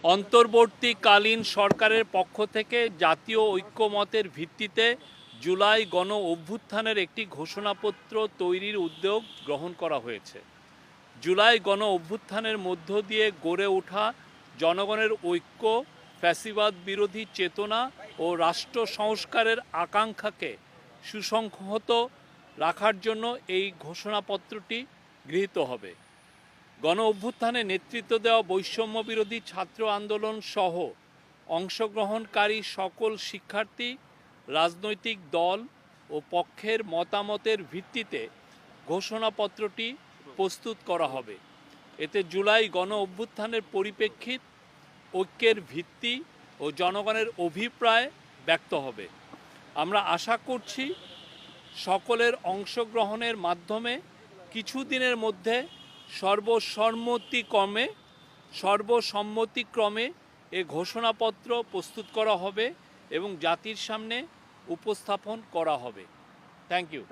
অন্তর্বর্তীকালীন সরকারের পক্ষ থেকে জাতীয় ঐক্যমতের ভিত্তিতে জুলাই গণ অভ্যুত্থানের একটি ঘোষণাপত্র তৈরির উদ্যোগ গ্রহণ করা হয়েছে। জুলাই গণ অভ্যুত্থানের মধ্য দিয়ে গড়ে ওঠা জনগণের ঐক্য, ফ্যাসিবাদ বিরোধী চেতনা ও রাষ্ট্র সংস্কারের আকাঙ্ক্ষাকে সুসংহত রাখার জন্য এই ঘোষণাপত্রটি গৃহীত হবে। গণ অভ্যুত্থানে নেতৃত্ব দেওয়া বৈষম্য বিরোধী ছাত্র আন্দোলন সহ অংশগ্রহণকারী সকল শিক্ষার্থী, রাজনৈতিক দল ও পক্ষের মতামতের ভিত্তিতে ঘোষণাপত্রটি প্রস্তুত করা হবে। এতে জুলাই গণ অভ্যুত্থানের পরিপ্রেক্ষিত, ঐক্যের ভিত্তি ও জনগণের অভিপ্রায় ব্যক্ত হবে। আমরা আশা করছি সকলের অংশগ্রহণের মাধ্যমে কিছুদিনের মধ্যে সর্বসম্মতিক্রমে এ ঘোষণাপত্র প্রস্তুত করা হবে এবং জাতির সামনে উপস্থাপন করা হবে। Thank you.